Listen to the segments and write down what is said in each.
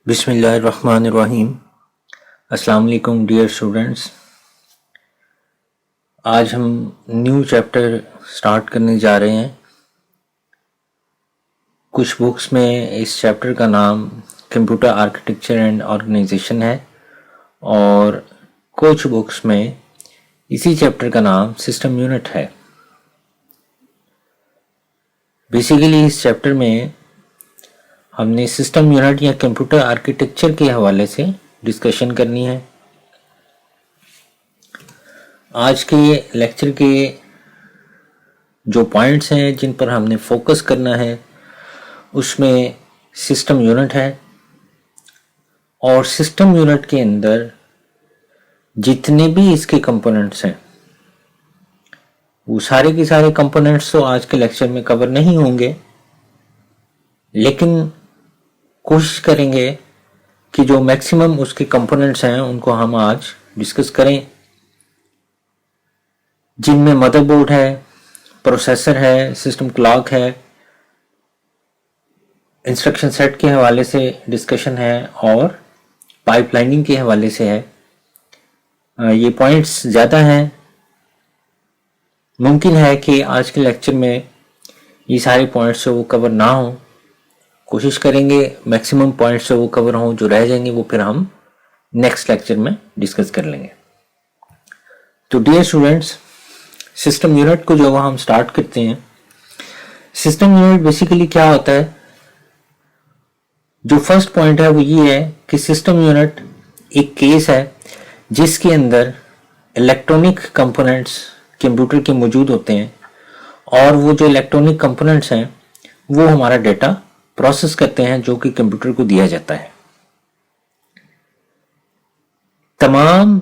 बिस्मिल्लाहिर्रहमानिर्रहीम। अस्सलाम वालेकुम डियर स्टूडेंट्स। आज हम न्यू चैप्टर स्टार्ट करने जा रहे हैं। कुछ बुक्स में इस चैप्टर का नाम कंप्यूटर आर्किटेक्चर एंड ऑर्गेनाइजेशन है और कुछ बुक्स में इसी चैप्टर का नाम सिस्टम यूनिट है। बेसिकली इस चैप्टर में हमने सिस्टम यूनिट या कंप्यूटर आर्किटेक्चर के हवाले से डिस्कशन करनी है। आज के लेक्चर के जो पॉइंट्स हैं जिन पर हमने फोकस करना है उसमें सिस्टम यूनिट है और सिस्टम यूनिट के अंदर जितने भी इसके कंपोनेंट्स हैं वो सारे के सारे कंपोनेंट्स तो आज के लेक्चर में कवर नहीं होंगे, लेकिन कोशिश करेंगे कि जो मैक्सिमम उसके कंपोनेंट्स हैं उनको हम आज डिस्कस करें, जिनमें मदरबोर्ड है, प्रोसेसर है, सिस्टम क्लॉक है, इंस्ट्रक्शन सेट के हवाले से डिस्कशन है और पाइपलाइनिंग के हवाले से है। ये पॉइंट्स ज़्यादा हैं, मुमकिन है कि आज के लेक्चर में ये सारे पॉइंट्स वो कवर ना हो। कोशिश करेंगे मैक्सिमम पॉइंट्स जो वो कवर हों, जो रह जाएंगे वो फिर हम नेक्स्ट लेक्चर में डिस्कस कर लेंगे। तो डियर स्टूडेंट्स, सिस्टम यूनिट को जो हम स्टार्ट करते हैं, सिस्टम यूनिट बेसिकली क्या होता है। जो फर्स्ट पॉइंट है वो ये है कि सिस्टम यूनिट एक केस है जिसके अंदर इलेक्ट्रॉनिक कंपोनेंट्स कंप्यूटर के मौजूद होते हैं और वो जो इलेक्ट्रॉनिक कंपोनेंट्स हैं वो हमारा डेटा प्रोसेस करते हैं जो कि कंप्यूटर को दिया जाता है। तमाम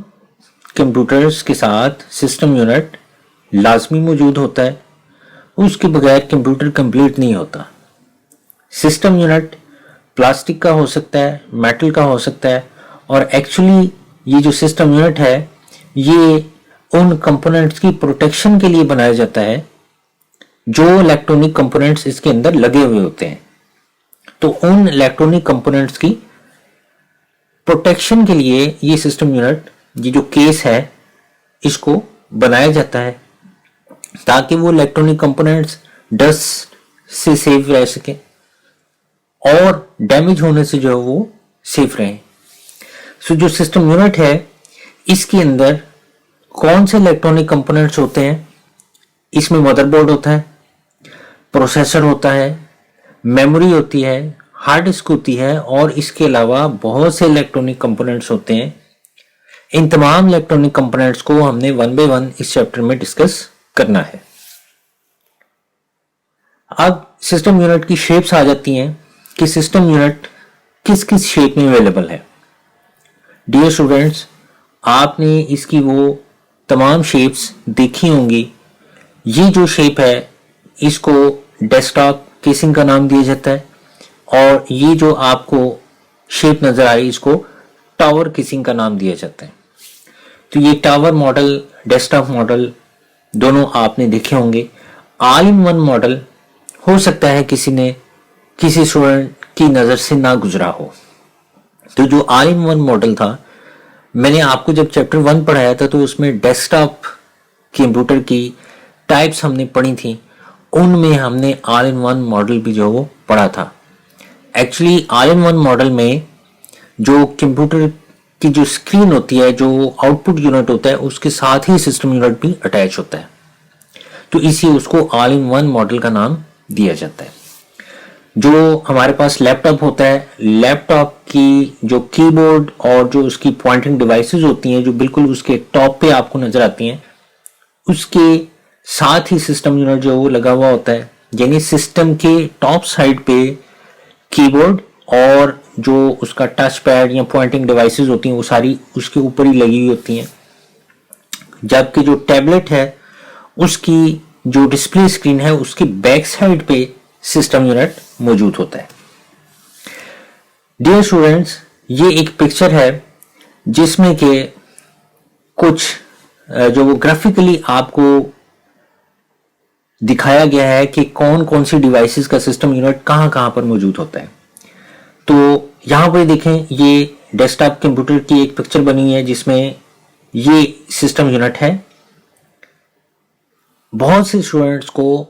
कंप्यूटर्स के साथ सिस्टम यूनिट लाजमी मौजूद होता है, उसके बगैर कंप्यूटर कंप्लीट नहीं होता। सिस्टम यूनिट प्लास्टिक का हो सकता है, मेटल का हो सकता है और एक्चुअली ये जो सिस्टम यूनिट है ये उन कंपोनेंट्स की प्रोटेक्शन के लिए बनाया जाता है जो इलेक्ट्रॉनिक कंपोनेंट्स इसके अंदर लगे हुए होते हैं। तो उन इलेक्ट्रॉनिक कंपोनेंट्स की प्रोटेक्शन के लिए ये सिस्टम यूनिट, ये जो केस है, इसको बनाया जाता है ताकि वो इलेक्ट्रॉनिक कंपोनेंट्स डस्ट से सेफ रह सके और डैमेज होने से जो है वो सेफ रहे। सो जो सिस्टम यूनिट है इसके अंदर कौन से इलेक्ट्रॉनिक कंपोनेंट्स होते हैं? इसमें मदरबोर्ड होता है, प्रोसेसर होता है, मेमोरी होती है, हार्ड डिस्क होती है और इसके अलावा बहुत से इलेक्ट्रॉनिक कंपोनेंट्स होते हैं। इन तमाम इलेक्ट्रॉनिक कंपोनेंट्स को हमने वन बाय वन इस चैप्टर में डिस्कस करना है। अब सिस्टम यूनिट की शेप्स आ जाती हैं कि सिस्टम यूनिट किस किस शेप में अवेलेबल है। डियर स्टूडेंट्स, आपने इसकी वो तमाम शेप्स देखी होंगी। ये जो शेप है इसको डेस्कटॉप केसिंग का नाम दिया जाता है और ये जो आपको शेप नजर आई इसको टावर केसिंग का नाम दिया जाता है। तो ये टावर मॉडल, डेस्कटॉप मॉडल दोनों आपने देखे होंगे। ऑल इन वन मॉडल हो सकता है किसी स्टूडेंट की नजर से ना गुजरा हो। तो जो ऑल इन वन मॉडल था, मैंने आपको जब चैप्टर 1 पढ़ाया था तो उसमें डेस्कटॉप कंप्यूटर की टाइप्स हमने पढ़ी थी, उनमें हमने ऑल इन वन मॉडल भी जो वो पढ़ा था। Actually all in one model में जो कंप्यूटर की जो स्क्रीन होती है, जो आउटपुट यूनिट होता है, उसके साथ ही सिस्टम यूनिट भी अटैच होता है, तो इसी उसको ऑल इन वन मॉडल का नाम दिया जाता है। जो हमारे पास लैपटॉप होता है, लैपटॉप की जो कीबोर्ड और जो उसकी पॉइंटिंग डिवाइसेस होती हैं जो बिल्कुल उसके टॉप पे आपको नजर आती हैं, उसके साथ ही सिस्टम यूनिट जो वो लगा हुआ होता है। यानी सिस्टम के टॉप साइड पे कीबोर्ड और जो उसका टच पैड या पॉइंटिंग डिवाइसेस होती हैं वो सारी उसके ऊपर ही लगी हुई होती हैं, जबकि जो टैबलेट है उसकी जो डिस्प्ले स्क्रीन है उसकी बैक साइड पे सिस्टम यूनिट मौजूद होता है। डियर स्टूडेंट्स, ये एक पिक्चर है जिसमें के कुछ जो वो ग्राफिकली आपको दिखाया गया है कि कौन कौन सी डिवाइसेस का सिस्टम यूनिट कहां कहां पर मौजूद होता है। तो यहां पर देखें, ये डेस्कटॉप कंप्यूटर की एक पिक्चर बनी हुई है जिसमें ये सिस्टम यूनिट है। बहुत से स्टूडेंट्स को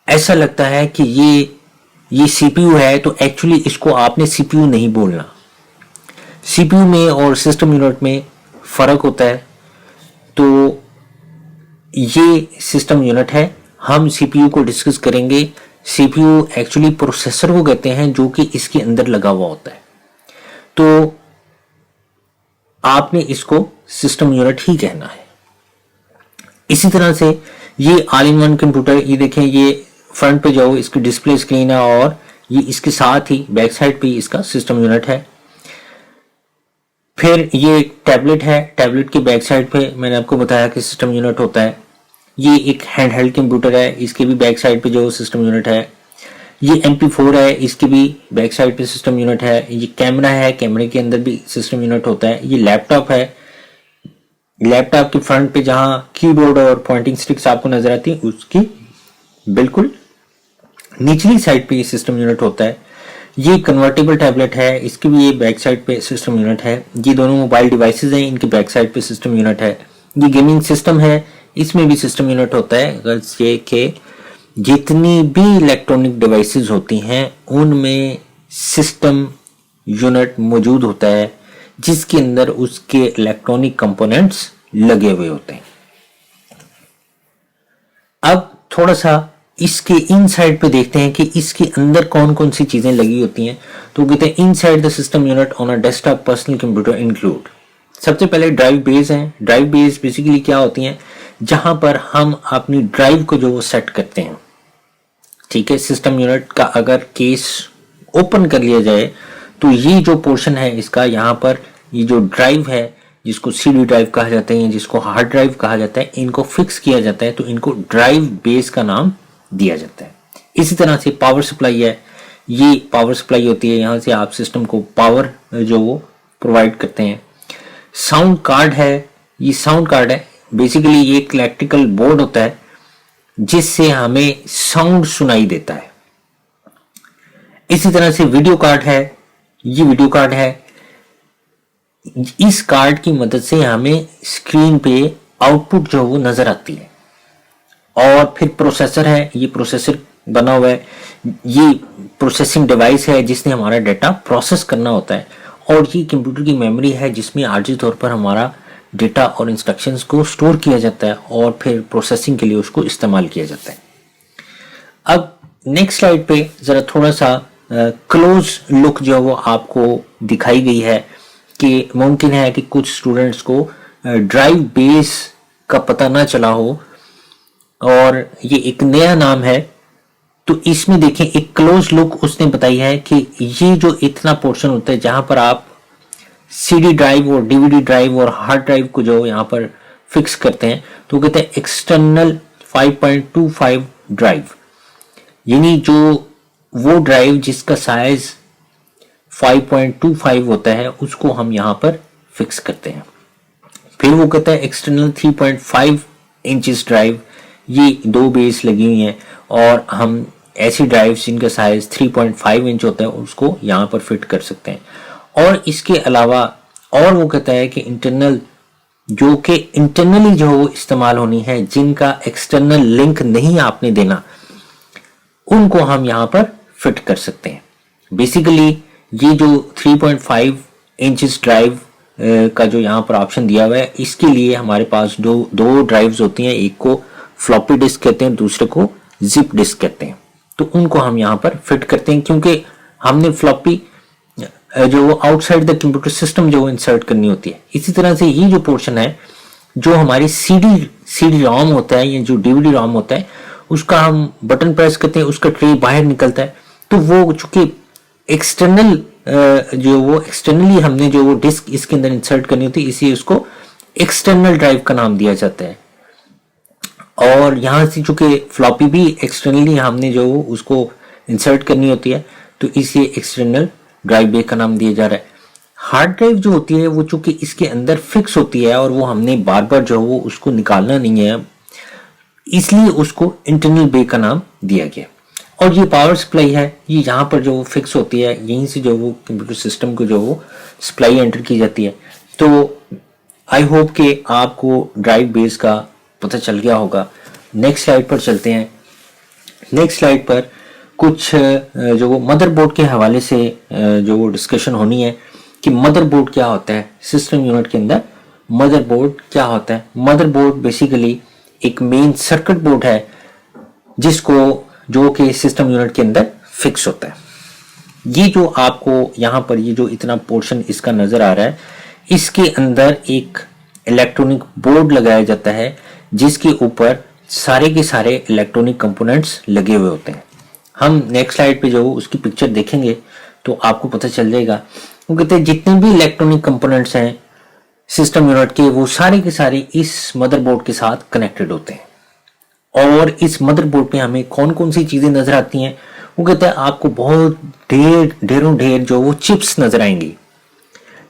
ऐसा लगता है कि ये सीपीयू है, तो एक्चुअली इसको आपने सीपीयू नहीं बोलना। सीपीयू में और सिस्टम यूनिट में फर्क होता है। तो ये सिस्टम यूनिट है, हम सीपीयू को डिस्कस करेंगे। सीपीयू एक्चुअली प्रोसेसर को कहते हैं जो कि इसके अंदर लगा हुआ होता है, तो आपने इसको सिस्टम यूनिट ही कहना है। इसी तरह से ये ऑल इन वन कंप्यूटर, ये देखें, ये फ्रंट पे जाओ, इसकी डिस्प्ले स्क्रीन है और ये इसके साथ ही बैक साइड पे इसका सिस्टम यूनिट है। फिर ये टैबलेट है, टैबलेट के बैक साइड पे मैंने आपको बताया कि सिस्टम यूनिट होता है। ये एक हैंड हेल्ड कंप्यूटर है, इसके भी बैक साइड पे जो सिस्टम यूनिट है। ये MP4 है, इसके भी बैक साइड पे सिस्टम यूनिट है। ये कैमरा है, कैमरे के अंदर भी सिस्टम यूनिट होता है। ये लैपटॉप है, लैपटॉप के फ्रंट पे जहां कीबोर्ड और पॉइंटिंग स्टिक्स आपको नजर आती है उसकी बिल्कुल निचली साइड पे ये सिस्टम यूनिट होता है। ये कन्वर्टेबल टैबलेट है, इसकी भी ये बैक साइड पे सिस्टम यूनिट है। ये दोनों मोबाइल डिवाइसेस हैं, इनके बैक साइड पे सिस्टम यूनिट है। ये गेमिंग सिस्टम है, इसमें भी सिस्टम यूनिट होता है। अगर ये कि जितनी भी इलेक्ट्रॉनिक डिवाइसेस होती हैं उनमें सिस्टम यूनिट मौजूद होता है जिसके अंदर उसके इलेक्ट्रॉनिक कंपोनेंट्स लगे हुए होते हैं। अब थोड़ा सा इसके इनसाइड पे देखते हैं कि इसके अंदर कौन कौन सी चीजें लगी होती हैं। तो कहते हैं inside the system unit on a desktop personal computer include. सबसे पहले ड्राइव बेस है। ड्राइव बेस बेसिकली क्या होती हैं, जहां पर हम अपनी ड्राइव को जो वो सेट करते हैं। ठीक है, सिस्टम यूनिट का अगर केस ओपन कर लिया जाए तो ये जो पोर्शन है इसका, यहाँ पर ये जो ड्राइव है जिसको CD ड्राइव कहा जाता है, जिसको हार्ड ड्राइव कहा जाता है, इनको फिक्स किया जाता है तो इनको ड्राइव बेस का नाम दिया जाता है। इसी तरह से पावर सप्लाई है, ये पावर सप्लाई होती है, यहाँ से आप सिस्टम को पावर जो वो प्रोवाइड करते हैं। साउंड कार्ड है, ये साउंड कार्ड है, बेसिकली ये एक इलेक्ट्रिकल बोर्ड होता है जिससे हमें साउंड सुनाई देता है। इसी तरह से वीडियो कार्ड है, ये वीडियो कार्ड है, इस कार्ड की मदद से हमें स्क्रीन पे आउटपुट जो वो नजर आती है। और फिर प्रोसेसर है, ये प्रोसेसर बना हुआ है, ये प्रोसेसिंग डिवाइस है जिसने हमारा डेटा प्रोसेस करना होता है। और ये कंप्यूटर की मेमोरी है जिसमें आर्जी तौर पर हमारा डेटा और इंस्ट्रक्शंस को स्टोर किया जाता है और फिर प्रोसेसिंग के लिए उसको इस्तेमाल किया जाता है। अब नेक्स्ट स्लाइड पे जरा थोड़ा सा क्लोज लुक जो वो आपको दिखाई गई है कि मुमकिन है कि कुछ स्टूडेंट्स को ड्राइव बेस का पता ना चला हो और ये एक नया नाम है। तो इसमें देखें, एक क्लोज लुक उसने बताई है कि ये जो इतना पोर्शन होता है जहां पर आप CD ड्राइव और DVD ड्राइव और हार्ड ड्राइव को जो यहाँ पर फिक्स करते हैं, तो कहते हैं एक्सटर्नल 5.25 ड्राइव, यानी जो वो ड्राइव जिसका साइज 5.25 होता है उसको हम यहाँ पर फिक्स करते हैं। फिर वो कहता है एक्सटर्नल 3.5 इंचेस ड्राइव, ये दो बेस लगी हुई हैं और हम ऐसी ड्राइव जिनका साइज 3.5 इंच होता है उसको यहाँ पर फिट कर सकते हैं। और इसके अलावा और वो कहता है कि इंटरनल, जो कि इंटरनली जो वो इस्तेमाल होनी है, जिनका एक्सटर्नल लिंक नहीं आपने देना, उनको हम यहाँ पर फिट कर सकते हैं। बेसिकली ये जो 3.5 इंचेस ड्राइव का जो यहाँ पर ऑप्शन दिया हुआ है, इसके लिए हमारे पास दो ड्राइव्स होती हैं, एक को फ्लॉपी डिस्क कहते हैं, दूसरे को जिप डिस्क कहते हैं। तो उनको हम यहाँ पर फिट करते हैं क्योंकि हमने फ्लॉपी जो वो आउटसाइड द कंप्यूटर सिस्टम जो इंसर्ट करनी होती है। इसी तरह से ये जो पोर्शन है, जो हमारी CD ROM होता है या जो DVD ROM होता है, उसका हम बटन प्रेस करते हैं, उसका ट्रे बाहर निकलता है। तो वो चूंकि एक्सटर्नल जो वो एक्सटर्नली हमने जो वो डिस्क इसके अंदर इंसर्ट करनी होती है, इसी उसको एक्सटर्नल ड्राइव का नाम दिया जाता है। और यहाँ से चूंकि फ्लॉपी भी एक्सटर्नली हमने जो उसको इंसर्ट करनी होती है, तो इसे एक्सटर्नल ड्राइव बे का नाम दिया जा रहा है। हार्ड ड्राइव जो होती है वो चूंकि इसके अंदर फिक्स होती है और वो हमने बार बार जो वो उसको निकालना नहीं है, इसलिए उसको इंटरनल बे का नाम दिया गया। और ये पावर सप्लाई है, ये यहाँ पर जो फिक्स होती है, यहीं से जो वो कंप्यूटर सिस्टम को जो वो सप्लाई एंटर की जाती है। तो आई होप कि आपको ड्राइव बेस का पता चल गया होगा। नेक्स्ट स्लाइड पर चलते हैं। नेक्स्ट स्लाइड पर कुछ जो मदरबोर्ड के हवाले से जो डिस्कशन होनी है कि मदरबोर्ड क्या होता है। सिस्टम यूनिट के अंदर मदरबोर्ड क्या होता है। मदरबोर्ड बेसिकली एक मेन सर्किट बोर्ड है जिसको जो कि सिस्टम यूनिट के अंदर फिक्स होता है। ये जो आपको यहाँ पर ये जो इतना पोर्शन इसका नजर आ रहा है, इसके अंदर एक इलेक्ट्रॉनिक बोर्ड लगाया जाता है जिसके ऊपर सारे के सारे इलेक्ट्रॉनिक कंपोनेंट्स लगे हुए होते हैं। हम नेक्स्ट स्लाइड पे जो उसकी पिक्चर देखेंगे तो आपको पता चल जाएगा। वो कहते हैं जितने भी इलेक्ट्रॉनिक कंपोनेंट्स हैं सिस्टम यूनिट के, वो सारे के सारे इस मदरबोर्ड के साथ कनेक्टेड होते हैं। और इस मदरबोर्ड पे हमें कौन कौन सी चीजें नजर आती हैं, वो कहते हैं आपको बहुत ढेरों ढेर जो वो चिप्स नजर आएंगी।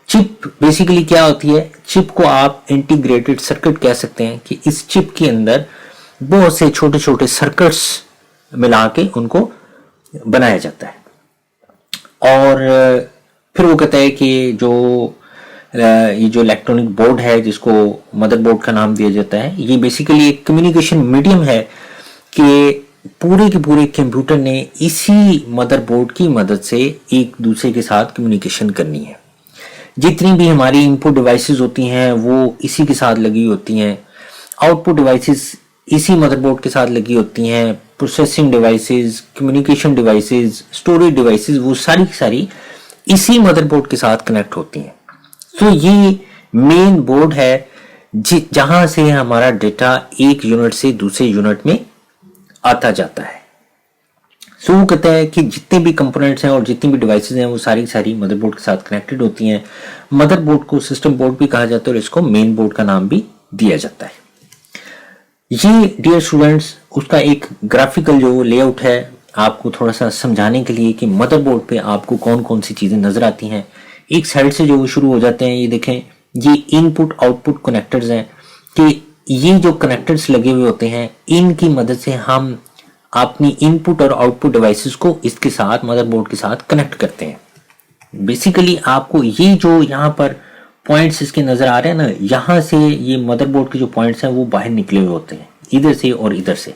चिप बेसिकली क्या होती है, चिप को आप इंटीग्रेटेड सर्किट कह सकते हैं कि इस चिप के अंदर बहुत से छोटे छोटे सर्किट्स मिला के उनको बनाया जाता है। और फिर वो कहता है कि ये जो इलेक्ट्रॉनिक बोर्ड है जिसको मदरबोर्ड का नाम दिया जाता है, ये बेसिकली एक कम्युनिकेशन मीडियम है कि पूरे के पूरे कंप्यूटर ने इसी मदरबोर्ड की मदद से एक दूसरे के साथ कम्युनिकेशन करनी है। जितनी भी हमारी इनपुट डिवाइसेस होती हैं वो इसी के साथ लगी होती हैं, आउटपुट डिवाइसेस इसी मदरबोर्ड के साथ लगी होती हैं, processing devices, communication devices, storage devices, वो सारी की सारी इसी मदरबोर्ड के साथ कनेक्ट होती हैं। तो ये मेन बोर्ड है जहां से हमारा डेटा एक यूनिट से दूसरे यूनिट में आता जाता है। सो वो कहता है कि जितने भी कंपोनेंट्स हैं और जितनी भी डिवाइसेस हैं वो सारी सारी मदरबोर्ड के साथ कनेक्टेड होती हैं। मदरबोर्ड को सिस्टम बोर्ड भी कहा जाता है और इसको मेन बोर्ड का नाम भी दिया जाता है। ये डियर स्टूडेंट्स उसका एक ग्राफिकल जो लेआउट है आपको थोड़ा सा समझाने के लिए कि मदरबोर्ड पे आपको कौन कौन सी चीजें नजर आती हैं। एक साइड से जो वो शुरू हो जाते हैं, ये देखें, ये इनपुट आउटपुट कनेक्टर्स हैं कि ये जो कनेक्टर्स लगे हुए होते हैं इनकी मदद से हम अपनी इनपुट और आउटपुट डिवाइसेस को इसके साथ मदरबोर्ड के साथ कनेक्ट करते हैं। बेसिकली आपको ये जो यहाँ पर पॉइंट्स इसके नजर आ रहे हैं ना, यहाँ से ये मदरबोर्ड के जो पॉइंट्स हैं वो बाहर निकले हुए होते हैं, इधर से और इधर से।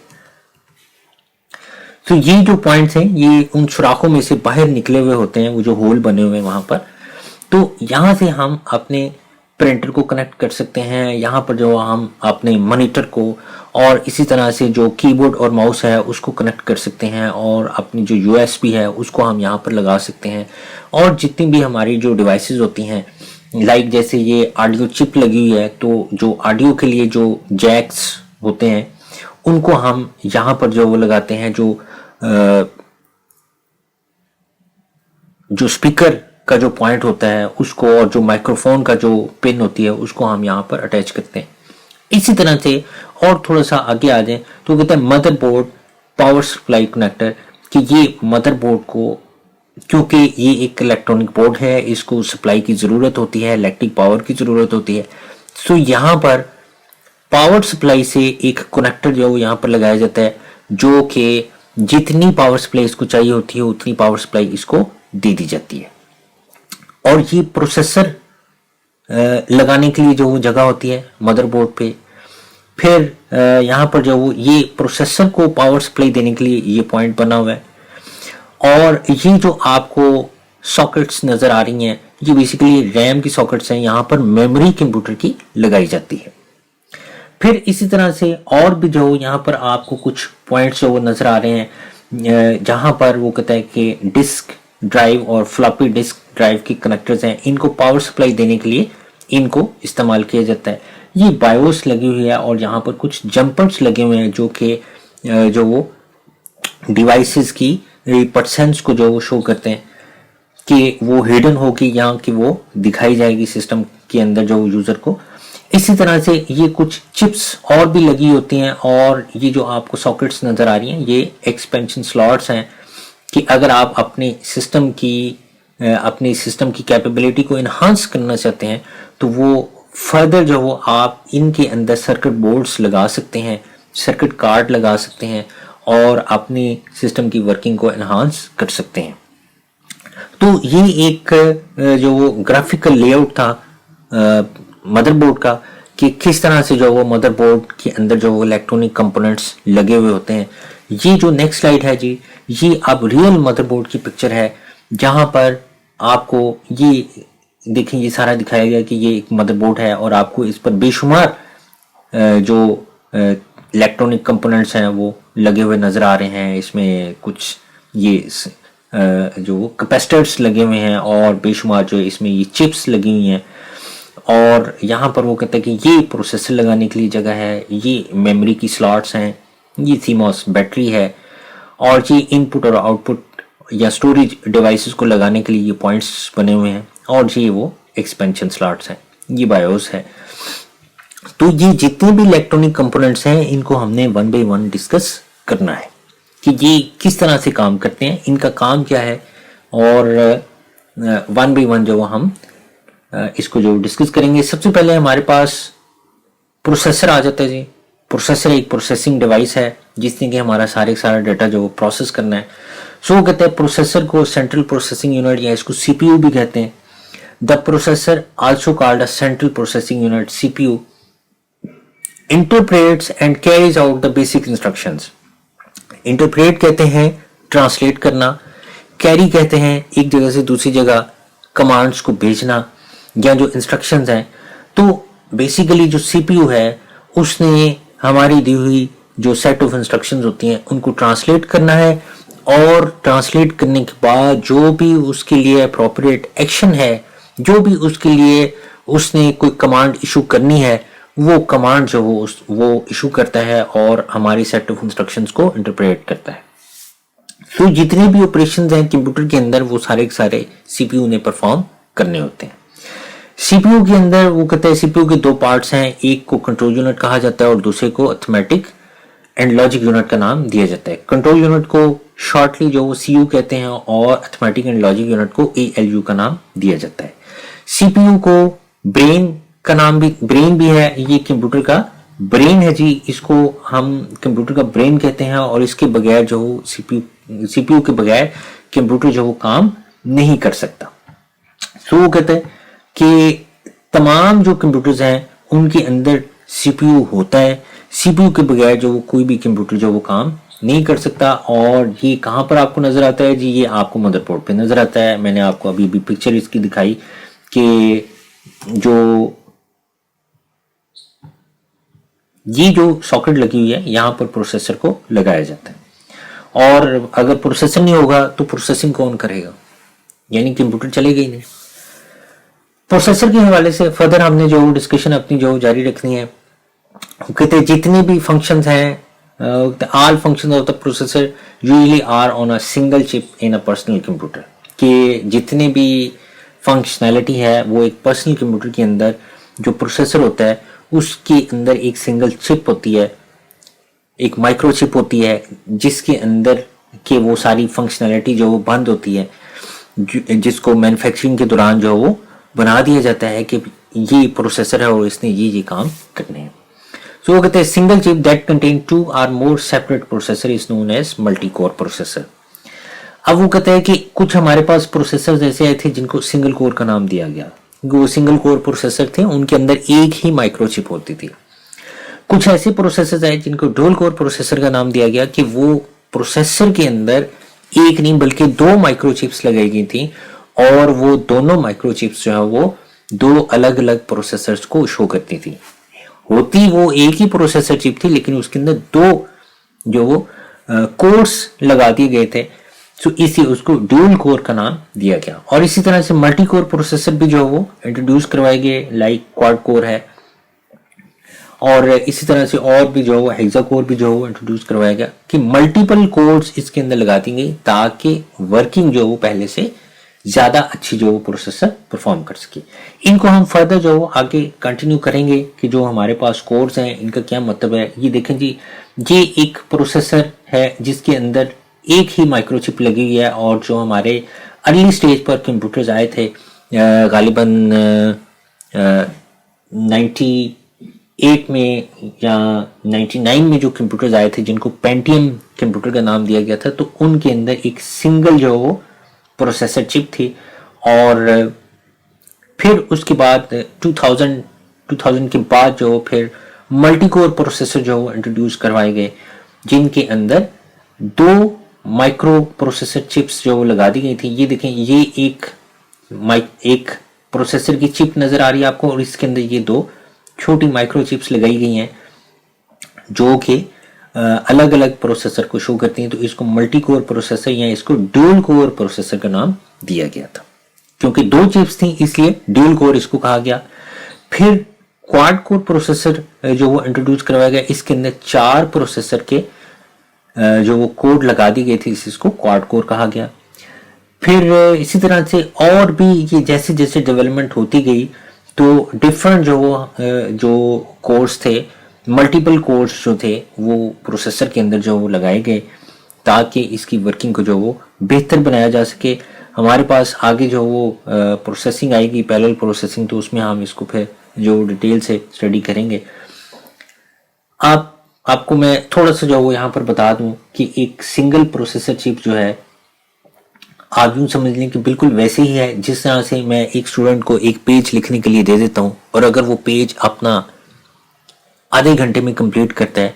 तो ये जो पॉइंट्स हैं ये उन सुराखों में से बाहर निकले हुए होते हैं, वो जो होल बने हुए हैं वहां पर। तो यहाँ से हम अपने प्रिंटर को कनेक्ट कर सकते हैं, यहाँ पर जो हम अपने मॉनिटर को, और इसी तरह से जो कीबोर्ड और माउस है उसको कनेक्ट कर सकते हैं, और अपनी जो यूएसबी है उसको हम यहाँ पर लगा सकते हैं। और जितनी भी हमारी जो डिवाइसेस होती हैं, लाइक जैसे ये ऑडियो चिप लगी हुई है, तो जो ऑडियो के लिए जो जैक्स होते हैं उनको हम यहाँ पर जो वो लगाते हैं, जो स्पीकर का जो पॉइंट होता है उसको, और जो माइक्रोफोन का जो पिन होती है उसको हम यहाँ पर अटैच करते हैं। इसी तरह से और थोड़ा सा आगे आ जाए तो कहते हैं मदरबोर्ड पावर सप्लाई कनेक्टर, कि ये मदरबोर्ड को, क्योंकि ये एक इलेक्ट्रॉनिक बोर्ड है, इसको सप्लाई की जरूरत होती है, इलेक्ट्रिक पावर की जरूरत होती है। सो यहाँ पर पावर सप्लाई से एक कनेक्टर जो यहाँ पर लगाया जाता है, जो कि जितनी पावर सप्लाई इसको चाहिए होती है उतनी पावर सप्लाई इसको दे दी जाती है। और ये प्रोसेसर लगाने के लिए जो जगह होती है मदरबोर्ड पे, फिर यहाँ पर जो ये प्रोसेसर को पावर सप्लाई देने के लिए ये पॉइंट बना हुआ है। और ये जो आपको सॉकेट्स नजर आ रही हैं ये बेसिकली रैम की सॉकेट्स हैं, यहाँ पर मेमोरी कंप्यूटर की लगाई जाती है। फिर इसी तरह से और भी जो यहाँ पर आपको कुछ पॉइंट्स जो वो नजर आ रहे हैं, जहां पर वो कहता है कि डिस्क ड्राइव और फ्लॉपी डिस्क ड्राइव की कनेक्टर्स हैं, इनको पावर सप्लाई देने के लिए इनको इस्तेमाल किया जाता है। ये बायोस लगी हुई है और यहाँ पर कुछ जंपर्स लगे हुए हैं जो कि जो वो डिवाइसेस की परसेंट्स को जो वो शो करते हैं कि वो हिडन होगी या कि वो दिखाई जाएगी सिस्टम के अंदर जो यूजर को। इसी तरह से ये कुछ चिप्स और भी लगी होती हैं, और ये जो आपको सॉकेट्स नजर आ रही हैं ये एक्सपेंशन स्लॉट्स हैं कि अगर आप अपने सिस्टम की कैपेबिलिटी को इन्हांस करना चाहते हैं तो वो फर्दर जो आप इनके अंदर सर्किट बोर्ड्स लगा सकते हैं, सर्किट कार्ड लगा सकते हैं, और अपनी सिस्टम की वर्किंग को एनहांस कर सकते हैं। तो ये एक जो वो ग्राफिकल लेआउट था मदरबोर्ड का कि किस तरह से जो वो मदरबोर्ड के अंदर जो वो इलेक्ट्रॉनिक कंपोनेंट्स लगे हुए होते हैं। ये जो नेक्स्ट स्लाइड है जी, ये अब रियल मदरबोर्ड की पिक्चर है, जहां पर आपको ये देखें, ये सारा दिखाया गया कि ये एक मदरबोर्ड है और आपको इस पर बेशुमार जो इलेक्ट्रॉनिक कंपोनेंट्स हैं वो लगे हुए नजर आ रहे हैं। इसमें कुछ ये जो कैपेसिटर्स लगे हुए हैं और बेशुमार जो इसमें ये चिप्स लगी हुई हैं। और यहाँ पर वो कहते हैं कि ये प्रोसेसर लगाने के लिए जगह है, ये मेमोरी की स्लॉट्स हैं, ये सीमॉस बैटरी है, और ये इनपुट और आउटपुट या स्टोरेज डिवाइसेस को लगाने के लिए ये पॉइंट्स बने हुए हैं, और ये वो एक्सपेंशन स्लॉट्स हैं, ये बायोस है। तो ये जितने भी इलेक्ट्रॉनिक कंपोनेंट्स हैं इनको हमने वन बाय वन डिस्कस करना है कि ये किस तरह से काम करते हैं, इनका काम क्या है, और वन बाय वन जो हम इसको जो डिस्कस करेंगे। सबसे पहले हमारे पास प्रोसेसर आ जाता है जी। प्रोसेसर एक प्रोसेसिंग डिवाइस है जिसने कि हमारा सारा डाटा जो प्रोसेस करना है। सो कहते हैं प्रोसेसर को सेंट्रल प्रोसेसिंग यूनिट या इसको सीपीयू भी कहते हैं। The processor also called a central processing unit CPU interprets and carries out the basic instructions. Interpret कहते हैं ट्रांसलेट करना, कैरी कहते हैं एक जगह से दूसरी जगह कमांड्स को भेजना या जो इंस्ट्रक्शंस हैं। तो बेसिकली जो सीपीयू है उसने हमारी दी हुई जो सेट ऑफ इंस्ट्रक्शंस होती हैं उनको ट्रांसलेट करना है, और ट्रांसलेट करने के बाद जो भी उसके लिए अप्रोप्रिएट एक्शन है, जो भी उसके लिए उसने कोई कमांड इशू करनी है, वो कमांड जो वो इशू करता है और हमारी सेट ऑफ इंस्ट्रक्शंस को इंटरप्रेट करता है। तो जितने भी ऑपरेशंस हैं कंप्यूटर के अंदर वो सारे के सारे सीपीयू ने परफॉर्म करने होते हैं। सीपीयू के अंदर वो कहते हैं सीपीयू के दो पार्ट्स हैं, एक को कंट्रोल यूनिट कहा जाता है और दूसरे को अरिथमेटिक एंड लॉजिक यूनिट का नाम दिया जाता है। कंट्रोल यूनिट को शॉर्टली जो वो सीयू कहते हैं और अरिथमेटिक एंड लॉजिक यूनिट को एएलयू का नाम दिया जाता है। सीपीयू को ब्रेन का नाम भी, ब्रेन भी है, ये कंप्यूटर का ब्रेन है जी, इसको हम कंप्यूटर का ब्रेन कहते हैं, और इसके बगैर जो सीपीयू के बगैर कंप्यूटर जो वो काम नहीं कर सकता। तो वो कहते हैं कि तमाम जो कंप्यूटर्स हैं उनके अंदर सीपीयू होता है, सीपीयू के बगैर जो वो कोई भी कंप्यूटर जो वो काम नहीं कर सकता। और ये कहां पर आपको नजर आता है जी, ये आपको मदरबोर्ड पे नजर आता है। मैंने आपको अभी भी पिक्चर इसकी दिखाई कि जो सॉकेट लगी हुई है यहां पर प्रोसेसर को लगाया जाता है, और अगर प्रोसेसर नहीं होगा तो प्रोसेसिंग कौन करेगा, यानी कंप्यूटर चलेगा ही नहीं। प्रोसेसर के हवाले से फर्दर हमने जो डिस्कशन अपनी जो जारी रखनी है, कहते हैं जितने भी फंक्शंस हैं, all functions of the processor usually are on a single chip in a personal computer, कि जितने भी फंक्शनैलिटी है वो एक पर्सनल कंप्यूटर के अंदर जो प्रोसेसर होता है उसके अंदर एक सिंगल चिप होती है, एक माइक्रो चिप होती है, जिसके अंदर के वो सारी फंक्शनैलिटी जो वो बंद होती है, जिसको मैन्युफैक्चरिंग के दौरान जो वो बना दिया जाता है कि ये प्रोसेसर है और इसने ये काम करने हैं। सो वो कहते हैं single chip that contain two और more separate processor is known as multi core processor. अब वो कहते हैं कि कुछ हमारे पास प्रोसेसर ऐसे आए थे जिनको सिंगल कोर का नाम दिया गया, वो सिंगल कोर प्रोसेसर थे, उनके अंदर एक ही माइक्रोचिप होती थी। कुछ ऐसे प्रोसेसर आए जिनको डुअल कोर प्रोसेसर का नाम दिया गया कि वो प्रोसेसर के अंदर एक नहीं बल्कि दो माइक्रोचिप्स लगाई गई थी, और वो दोनों माइक्रोचिप्स जो है वो दो अलग अलग प्रोसेसर्स को शो करती थी। होती वो एक ही प्रोसेसर चिप थी लेकिन उसके अंदर दो जो वो कोर्स लगा दिए गए थे, तो इसी उसको ड्यूल कोर का नाम दिया गया। और इसी तरह से मल्टी कोर प्रोसेसर भी जो वो इंट्रोड्यूस करवाए गए, लाइक क्वाड कोर है, और इसी तरह से और भी जो हेक्सा कोर भी जो इंट्रोड्यूस करवाया गया कि मल्टीपल कोर्स इसके अंदर लगा दी गई ताकि वर्किंग जो वो पहले से ज्यादा अच्छी जो प्रोसेसर परफॉर्म कर सके। इनको हम फर्दर जो आगे कंटिन्यू करेंगे कि जो हमारे पास कोर्स हैं इनका क्या मतलब है। ये देखें जी, ये एक प्रोसेसर है जिसके अंदर एक ही माइक्रोचिप लगी हुई है, और जो हमारे अर्ली स्टेज पर कंप्यूटर्स आए थे गालिबन 98 में या 99 में जो कंप्यूटर्स आए थे जिनको पेंटियम कंप्यूटर का नाम दिया गया था, तो उनके अंदर एक सिंगल जो वो प्रोसेसर चिप थी। और फिर उसके बाद 2000 के बाद जो फिर मल्टी कोर प्रोसेसर जो इंट्रोड्यूस करवाए गए, जिनके अंदर 2 माइक्रो प्रोसेसर चिप्स जो लगा दी गई थी। ये देखें, ये एक प्रोसेसर की चिप नजर आ रही है आपको, और इसके अंदर ये 2 छोटी माइक्रो चिप्स लगाई गई हैं जो कि अलग अलग प्रोसेसर को शो करती हैं। तो इसको मल्टी कोर प्रोसेसर या इसको ड्यूल कोर प्रोसेसर का नाम दिया गया था, क्योंकि 2 चिप्स थी इसलिए ड्यूल कोर इसको कहा गया। फिर क्वाड कोर प्रोसेसर जो वो इंट्रोड्यूस करवाया गया, इसके अंदर 4 प्रोसेसर के जो वो कोड लगा दी गई थी, इसको क्वाड कोर कहा गया। फिर इसी तरह से और भी ये जैसे जैसे डेवलपमेंट होती गई, तो डिफरेंट जो कोर्स थे, मल्टीपल कोर्स जो थे वो प्रोसेसर के अंदर जो वो लगाए गए, ताकि इसकी वर्किंग को जो वो बेहतर बनाया जा सके। हमारे पास आगे जो वो प्रोसेसिंग आएगी, पैरेलल प्रोसेसिंग, तो उसमें हम इसको फिर जो डिटेल से स्टडी करेंगे। आपको मैं थोड़ा सा जो वो यहाँ पर बता दूं कि एक सिंगल प्रोसेसर चिप जो है, आप यूं समझ लें कि बिल्कुल वैसे ही है जिस तरह से मैं एक स्टूडेंट को एक पेज लिखने के लिए दे देता हूं, और अगर वो पेज अपना आधे घंटे में कंप्लीट करता है,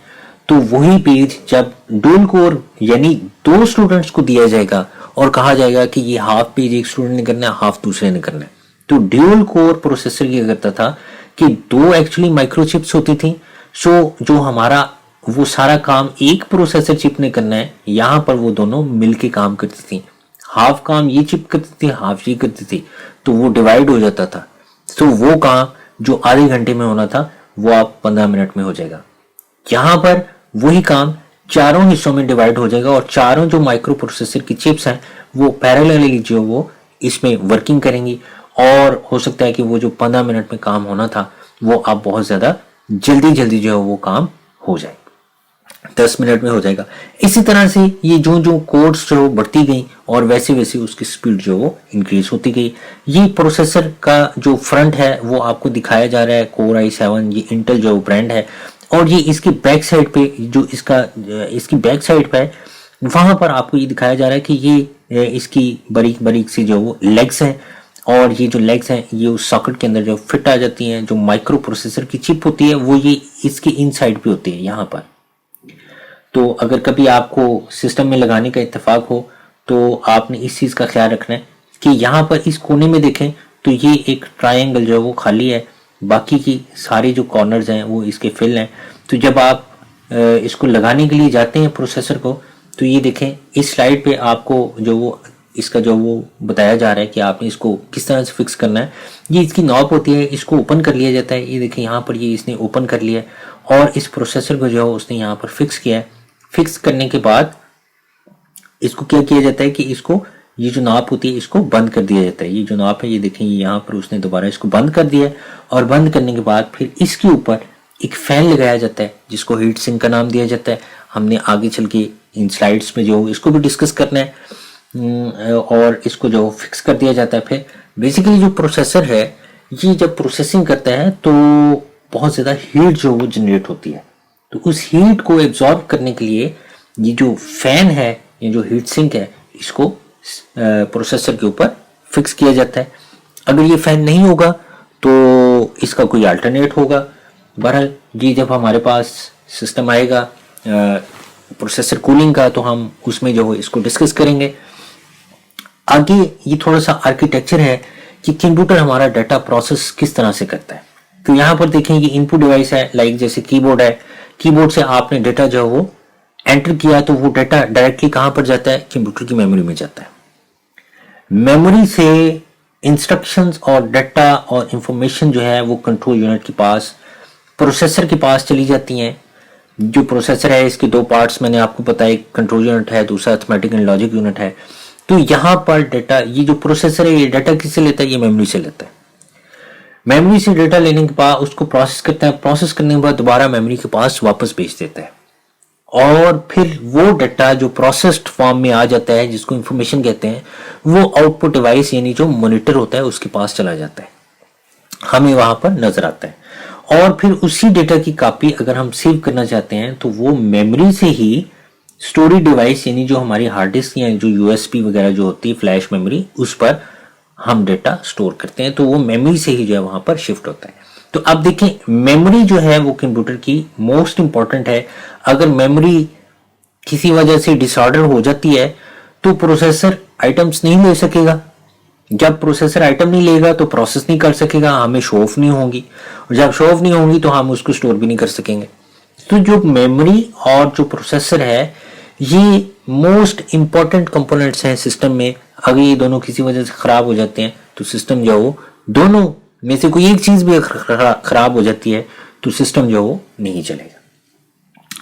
तो वही पेज जब ड्यूल कोर यानी 2 स्टूडेंट्स को दिया जाएगा और कहा जाएगा कि ये हाफ पेज एक स्टूडेंट ने करना है, हाफ दूसरे ने करना है, तो ड्यूल कोर प्रोसेसर ये करता था कि 2 एक्चुअली माइक्रोचिप्स होती थी। सो जो हमारा वो सारा काम एक प्रोसेसर चिप ने करना है, यहां पर वो दोनों मिलके काम करती थी। हाफ काम ये चिप करती थी, हाफ ये करती थी, तो वो डिवाइड हो जाता था। तो वो काम जो आधे घंटे में होना था वो आप 15 मिनट में हो जाएगा। यहां पर वही काम 4 हिस्सों में डिवाइड हो जाएगा, और 4 जो माइक्रो प्रोसेसर की चिप्स हैं वो पैरेलली जो वो इसमें वर्किंग करेंगी, और हो सकता है कि वो जो 15 मिनट में काम होना था वो आप बहुत ज्यादा जल्दी जो है वो काम हो जाए, 10 मिनट में हो जाएगा। इसी तरह से ये जो कोड्स जो बढ़ती गई, और वैसे वैसे उसकी स्पीड जो वो इंक्रीज होती गई। ये प्रोसेसर का जो फ्रंट है वो आपको दिखाया जा रहा है, Core i7, ये इंटेल जो ब्रांड है, और ये इसकी बैक साइड पे जो इसकी बैक साइड पे वहां पर आपको ये दिखाया जा रहा है कि ये इसकी बारीक बारीक सी जो वो लेग्स हैं, और ये जो लेग्स हैं ये उस सॉकेट के अंदर जो फिट आ जाती हैं। जो माइक्रो प्रोसेसर की चिप होती है वो ये इसकी इनसाइड पे होती है यहाँ पर। तो अगर कभी आपको सिस्टम में लगाने का इत्तेफाक हो तो आपने इस चीज का ख्याल रखना है कि यहाँ पर इस कोने में देखें तो ये एक ट्रायंगल जो है वो खाली है, बाकी की सारी जो कॉर्नर्स हैं वो इसके फिल हैं। तो जब आप इसको लगाने के लिए जाते हैं प्रोसेसर को, तो ये देखें इस स्लाइड पे आपको जो वो इसका जो वो बताया जा रहा है कि आपने इसको किस तरह से फिक्स करना है। ये इसकी नॉब होती है, इसको ओपन कर लिया जाता है। ये देखें यहाँ पर ये इसने ओपन कर लिया है, और इस प्रोसेसर को जो है उसने यहाँ पर फिक्स किया है। फिक्स करने के बाद इसको क्या किया जाता है कि इसको ये जो नाप होती है इसको बंद कर दिया जाता है। ये जो नाप है ये देखें यहाँ पर उसने दोबारा इसको बंद कर दिया है, और बंद करने के बाद फिर इसके ऊपर एक फैन लगाया जाता है जिसको हीट सिंक का नाम दिया जाता है। हमने आगे चल के इन स्लाइड्स में जो इसको भी डिस्कस करना है, और इसको जो फिक्स कर दिया जाता है। फिर बेसिकली जो प्रोसेसर है ये जब प्रोसेसिंग करता है तो बहुत ज़्यादा हीट जो वो जनरेट होती है, तो उस हीट को एब्जॉर्ब करने के लिए ये जो फैन है, ये जो हीट सिंक है, इसको प्रोसेसर के ऊपर फिक्स किया जाता है। अगर ये फैन नहीं होगा तो इसका कोई अल्टरनेट होगा। बहरहाल ये जब हमारे पास सिस्टम आएगा प्रोसेसर कूलिंग का, तो हम उसमें जो इसको डिस्कस करेंगे। आगे ये थोड़ा सा आर्किटेक्चर है कि कंप्यूटर हमारा डाटा प्रोसेस किस तरह से करता है। तो यहाँ पर देखें ये इनपुट डिवाइस है, लाइक जैसे कीबोर्ड है। कीबोर्ड से आपने डाटा जो है वो एंटर किया, तो वो डाटा डायरेक्टली कहां पर जाता है, कंप्यूटर की मेमोरी में जाता है। मेमोरी से इंस्ट्रक्शंस और डाटा और इंफॉर्मेशन जो है वो कंट्रोल यूनिट के पास, प्रोसेसर के पास चली जाती हैं। जो प्रोसेसर है इसके 2 पार्ट्स मैंने आपको बताया, एक कंट्रोल यूनिट है, दूसरा अरिथमेटिक एंड लॉजिक यूनिट है। तो यहाँ पर डाटा, ये जो प्रोसेसर है ये डाटा किससे लेता है, ये मेमोरी से लेता है। मेमोरी से डाटा लेने के बाद उसको प्रोसेस करता है, प्रोसेस करने के बाद दोबारा मेमोरी के पास वापस भेज देता है, और फिर वो डाटा जो प्रोसेस्ड फॉर्म में आ जाता है, जिसको इंफॉर्मेशन कहते हैं, वो आउटपुट डिवाइस यानी जो मॉनिटर होता है उसके पास चला जाता है, हमें वहां पर नजर आता है। और फिर उसी डेटा की कॉपी अगर हम सेव करना चाहते हैं तो वो मेमोरी से ही स्टोरेज डिवाइस यानी जो हमारी हार्ड डिस्क या जो यूएसबी वगैरह जो होती है फ्लैश मेमोरी, उस पर हम डेटा स्टोर करते हैं, तो वो मेमोरी से ही जो है वहां पर शिफ्ट होता है। तो अब देखें, मेमोरी जो है वो कंप्यूटर की मोस्ट इंपॉर्टेंट है। अगर मेमोरी किसी वजह से डिसऑर्डर हो जाती है तो प्रोसेसर आइटम्स नहीं ले सकेगा। जब प्रोसेसर आइटम नहीं लेगा तो प्रोसेस नहीं कर सकेगा, हमें शो ऑफ नहीं होगी, और जब शो ऑफ नहीं होगी तो हम उसको स्टोर भी नहीं कर सकेंगे। तो जो मेमोरी और जो प्रोसेसर है, ये मोस्ट इंपॉर्टेंट कंपोनेंट्स हैं सिस्टम में। अगर ये दोनों किसी वजह से खराब हो जाते हैं तो सिस्टम जो हो, दोनों में से कोई एक चीज भी खराब हो जाती है तो सिस्टम जो हो नहीं चलेगा।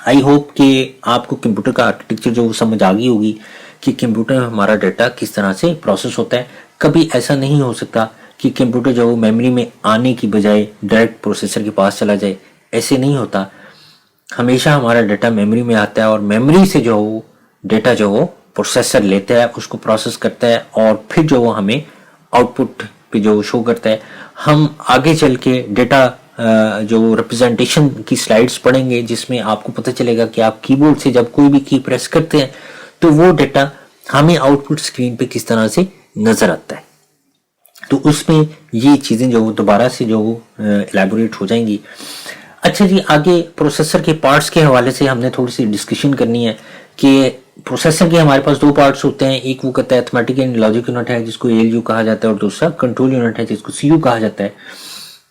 आई होप कि आपको कंप्यूटर का आर्किटेक्चर जो समझ आ गई होगी कि कंप्यूटर में हमारा डाटा किस तरह से प्रोसेस होता है। कभी ऐसा नहीं हो सकता कि कंप्यूटर जो मेमोरी में आने की बजाय डायरेक्ट प्रोसेसर के पास चला जाए, ऐसे नहीं होता। हमेशा हमारा डाटा मेमोरी में आता है और मेमोरी से जो डाटा जो वो प्रोसेसर लेता है, उसको प्रोसेस करता है और फिर जो वो हमें आउटपुट पे जो शो करता है। हम आगे चल के डाटा जो रिप्रेजेंटेशन की स्लाइड्स पढ़ेंगे जिसमें आपको पता चलेगा कि आप कीबोर्ड से जब कोई भी की प्रेस करते हैं तो वो डाटा हमें आउटपुट स्क्रीन पे किस तरह से नजर आता है। तो उसमें ये चीजें जो दोबारा से जो इलैबोरेट हो जाएंगी। अच्छा जी, आगे प्रोसेसर के पार्ट्स के हवाले से हमने थोड़ी सी डिस्कशन करनी है कि प्रोसेसर के हमारे पास दो पार्ट्स होते हैं। एक वो कहता है अरिथमेटिक एंड लॉजिक यूनिट है जिसको एएलयू कहा जाता है, और दूसरा कंट्रोल यूनिट है जिसको सीयू कहा जाता है।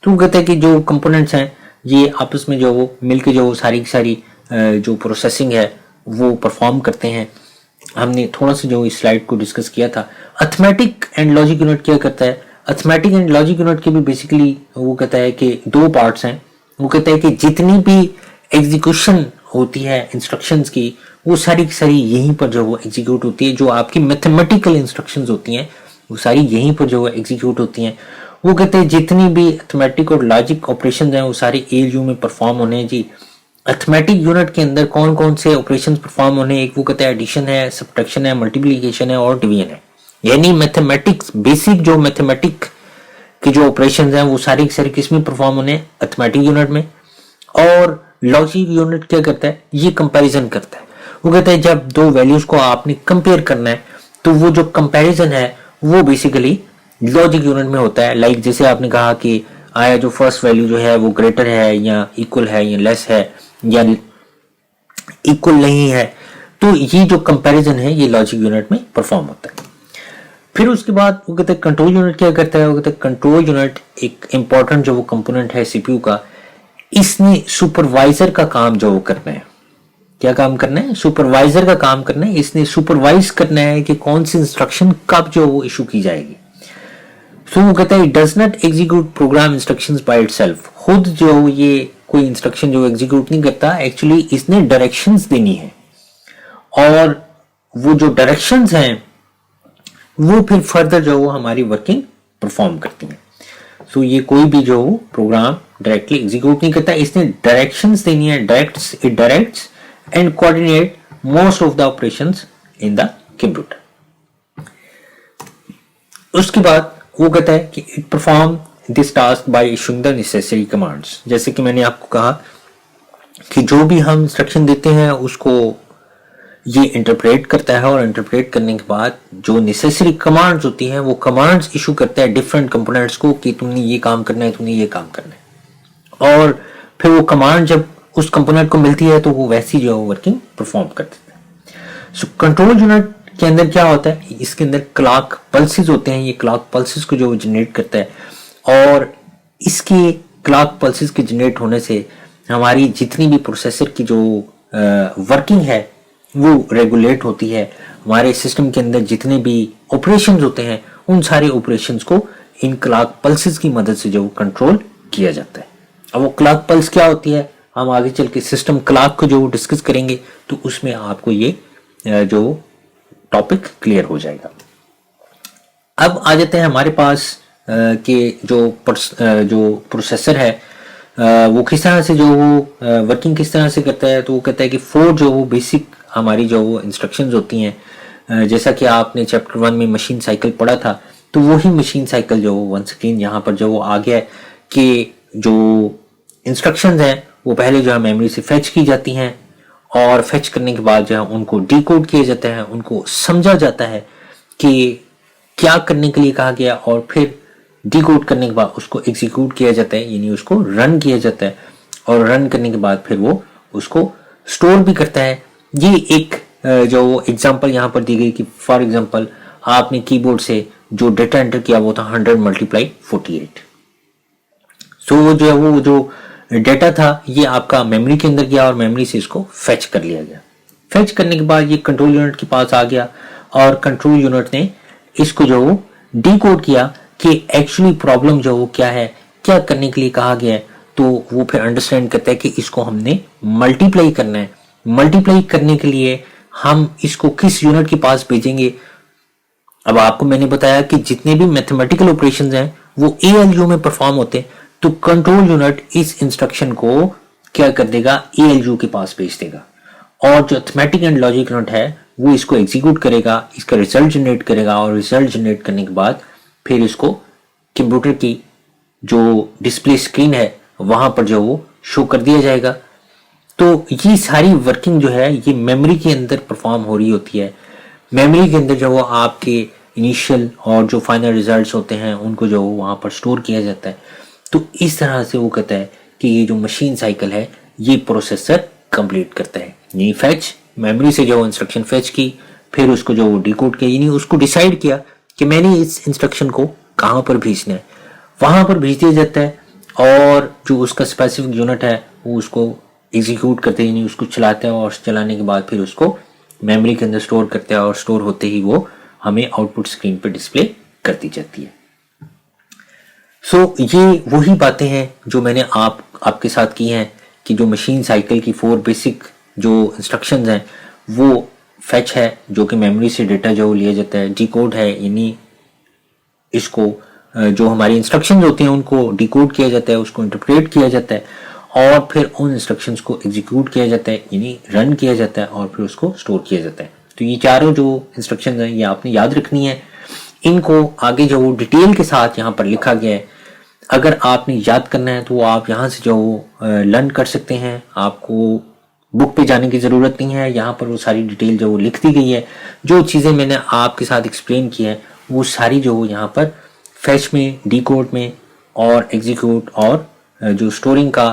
तो वो कहता है कि जो कंपोनेंट्स हैं ये आपस में जो वो मिलके जो सारी की सारी जो प्रोसेसिंग है वो परफॉर्म करते हैं। हमने थोड़ा सा जो इस स्लाइड को डिस्कस किया था। अरिथमेटिक एंड लॉजिक यूनिट क्या करता है? अरिथमेटिक एंड लॉजिक यूनिट के भी बेसिकली वो कहता है कि दो पार्ट्स हैं। वो कहता है कि जितनी भी एग्जीक्यूशन होती है इंस्ट्रक्शंस की, वो सारी की सारी यहीं पर जो वो एग्जीक्यूट होती है। जो आपकी मैथमेटिकल इंस्ट्रक्शंस होती हैं वो सारी यहीं पर जो है एग्जीक्यूट होती हैं। वो कहते हैं जितनी भी अरिथमेटिक और लॉजिक ऑपरेशंस हैं वो सारे एएलयू में परफॉर्म होने हैं जी। अरिथमेटिक यूनिट के अंदर कौन कौन से ऑपरेशंस परफॉर्म होने, एक वो कहते हैं एडिशन है, सब्ट्रैक्शन है, मल्टीप्लिकेशन है और डिवीजन है। यानी मैथमेटिक्स बेसिक जो मैथमेटिक के जो ऑपरेशंस हैं वो सारी किस में परफॉर्म होने, अरिथमेटिक यूनिट में। और लॉजिक यूनिट क्या करता है? ये कंपैरिजन करता है। वो कहता है जब दो वैल्यूज को आपने कंपेयर करना है तो वो जो कंपैरिजन है वो बेसिकली लॉजिक यूनिट में होता है। लाइक जैसे आपने कहा कि आया जो फर्स्ट वैल्यू जो है वो ग्रेटर है या इक्वल है या लेस है या इक्वल नहीं है, तो ये जो कंपैरिजन है ये लॉजिक यूनिट में परफॉर्म होता है। फिर उसके बाद वो कहते हैं कंट्रोल यूनिट क्या करता है? वो कहते हैं कंट्रोल यूनिट एक इंपॉर्टेंट जो वो कंपोनेंट है सीपीयू का, इसने सुपरवाइजर का काम जो वो करना है। क्या काम करना है? सुपरवाइजर का काम करना है। इसने सुपरवाइज करना है कि कौन सी इंस्ट्रक्शन कब जो वो इशू की जाएगी। सो वो कहता है does not execute program instructions by itself. खुद जो ये कोई इंस्ट्रक्शन जो एग्जीक्यूट नहीं करता, एक्चुअली इसने डायरेक्शंस देनी है और वो जो डायरेक्शंस हैं वो फिर फर्दर जो वो हमारी वर्किंग परफॉर्म करती हैं। सो ये कोई भी जो प्रोग्राम डायरेक्टली एग्जीक्यूट नहीं करता, इसने डायरेक्शंस देनी है। It directs and coordinate most of the operations in the computer. उसके बाद वो कहता है कि it perform this task by issuing the necessary commands. जैसे कि मैंने आपको कहा कि जो भी हम इंस्ट्रक्शन देते हैं उसको ये इंटरप्रेट करता है और इंटरप्रेट करने के बाद जो नेसेसरी कमांड्स होती हैं वो कमांड्स इशू करता है डिफरेंट कंपोनेंट्स को कि तुमने ये काम करना है, तुमने ये काम करना है। और फिर वो कमांड जब उस कंपोनेंट को मिलती है तो वो वैसी जो वर्किंग परफॉर्म कर देता है। सो कंट्रोल यूनिट के अंदर क्या होता है? इसके अंदर क्लॉक पल्सेस होते हैं। ये क्लॉक पल्सेस को जो जनरेट करता है और इसके क्लॉक पल्सेस के जनरेट होने से हमारी जितनी भी प्रोसेसर की जो वर्किंग है वो रेगुलेट होती है। हमारे सिस्टम के अंदर जितने भी ऑपरेशंस होते हैं उन सारे ऑपरेशंस को इन क्लॉक पल्सेस की मदद से जो कंट्रोल किया जाता है। अब वो क्लॉक पल्स क्या होती है हम आगे चल के सिस्टम क्लॉक को जो डिस्कस करेंगे तो उसमें आपको ये जो टॉपिक क्लियर हो जाएगा। अब आ जाते हैं हमारे पास के जो प्रोसेसर है वो किस तरह से जो वर्किंग किस तरह से करता है। तो वो कहता है कि 4 जो बेसिक हमारी जो इंस्ट्रक्शंस होती हैं, जैसा कि आपने चैप्टर 1 में मशीन साइकिल पढ़ा था, तो वही मशीन साइकिल जो वंस अगेन यहाँ पर जो आ गया है कि जो इंस्ट्रक्शंस हैं वो पहले जो है मेमोरी से फेच की जाती हैं और फेच करने के बाद जो है उनको डिकोड किया जाता है, उनको समझा जाता है कि क्या करने के लिए कहा गया, और फिर डिकोड करने के बाद उसको एग्जीक्यूट किया जाता है, यानी उसको रन किया जाता है, और रन करने के बाद फिर वो उसको स्टोर भी करता है। ये एक जो एग्जांपल यहाँ पर दी गई कि फॉर एग्जांपल आपने कीबोर्ड से जो डेटा एंटर किया वो था 100 × 48। सो वो जो है वो जो डेटा था ये आपका मेमोरी के अंदर गया और मेमोरी से इसको फेच कर लिया गया। फेच करने के बाद ये कंट्रोल यूनिट के पास आ गया और कंट्रोल यूनिट ने इसको जो डिकोड किया कि एक्चुअली प्रॉब्लम जो वो क्या है, क्या करने के लिए कहा गया है। तो वो फिर अंडरस्टैंड करता है कि इसको हमने मल्टीप्लाई करना है। मल्टीप्लाई करने के लिए हम इसको किस यूनिट के पास भेजेंगे। अब आपको मैंने बताया कि जितने भी मैथमेटिकल ऑपरेशंस हैं वो ALU में परफॉर्म होते हैं, तो कंट्रोल यूनिट इस इंस्ट्रक्शन को क्या कर देगा, ALU के पास भेज देगा, और जो अरिथमेटिक एंड लॉजिक यूनिट है वो इसको एग्जीक्यूट करेगा, इसका रिजल्ट जनरेट करेगा, और रिजल्ट जनरेट करने के बाद फिर इसको कंप्यूटर की जो डिस्प्ले स्क्रीन है वहां पर जो वो शो कर दिया जाएगा। तो ये सारी वर्किंग जो है ये मेमोरी के अंदर परफॉर्म हो रही होती है। मेमोरी के अंदर जो वो आपके इनिशियल और जो फाइनल रिजल्ट्स होते हैं उनको जो वहां पर स्टोर किया जाता है। तो इस तरह से वो कहता है कि ये जो मशीन साइकिल है ये प्रोसेसर कंप्लीट करता है। यानी फेच, मेमोरी से जो इंस्ट्रक्शन फेच की, फिर उसको जो वो डिकोड किया, यानी उसको डिसाइड किया कि मैंने इस इंस्ट्रक्शन को कहाँ पर भेजना है, वहां पर भेज दिया जाता है, और जो उसका स्पेसिफिक यूनिट है वो उसको एग्जीक्यूट करते हैं, यानी उसको चलाते हैं, और चलाने के बाद फिर उसको मेमोरी के अंदर स्टोर करते हैं, और स्टोर होते ही वो हमें आउटपुट स्क्रीन पर डिस्प्ले कर दी जाती है। सो ये वही बातें हैं जो मैंने आपके साथ की हैं कि जो मशीन साइकिल की 4 बेसिक जो इंस्ट्रक्शंस हैं वो फेच है जो कि मेमोरी से डेटा जो लिया जाता है, डिकोड है यानी इसको जो हमारी इंस्ट्रक्शंस होती हैं उनको डिकोड किया जाता है, उसको इंटरप्रेट किया जाता है, और फिर उन इंस्ट्रक्शंस को एग्जीक्यूट किया जाता है यानी रन किया जाता है, और फिर उसको स्टोर किया जाता है। तो ये चारों जो इंस्ट्रक्शंस हैं ये आपने याद रखनी है। इनको आगे जो डिटेल के साथ यहाँ पर लिखा गया है, अगर आपने याद करना है तो आप यहाँ से जो लर्न कर सकते हैं, आपको बुक पे जाने की ज़रूरत नहीं है। यहाँ पर वो सारी डिटेल जो लिख दी गई है, जो चीज़ें मैंने आपके साथ एक्सप्लेन की है वो सारी जो यहाँ पर फैच में, डिकोड में और एग्जीक्यूट और जो स्टोरिंग का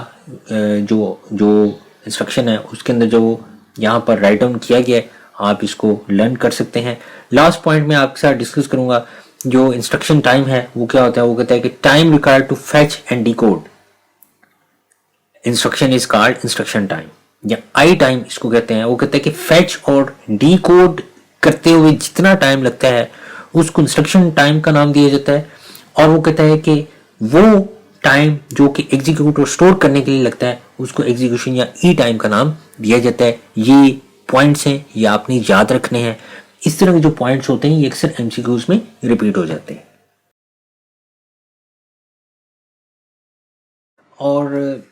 जो इंस्ट्रक्शन है उसके अंदर जो यहाँ पर राइट डाउन किया गया है, आप इसको लर्न कर सकते हैं। लास्ट पॉइंट में आपके साथ डिस्कस करूंगा जो इंस्ट्रक्शन टाइम है वो क्या होता है। वो कहता है कि time required to fetch and decode instruction is called instruction time, या आई टाइम इसको कहते हैं। वो कहता है कि फैच और डिकोड करते हुए जितना टाइम लगता है उसको इंस्ट्रक्शन टाइम का नाम दिया जाता है। और वो कहता है कि वो टाइम जो कि एग्जीक्यूट और स्टोर करने के लिए लगता है उसको एग्जीक्यूशन या ई टाइम का नाम दिया जाता है। ये पॉइंट्स हैं, ये आपने याद रखने हैं। इस तरह के जो पॉइंट्स होते हैं ये अक्सर एमसीक्यूज में रिपीट हो जाते हैं। और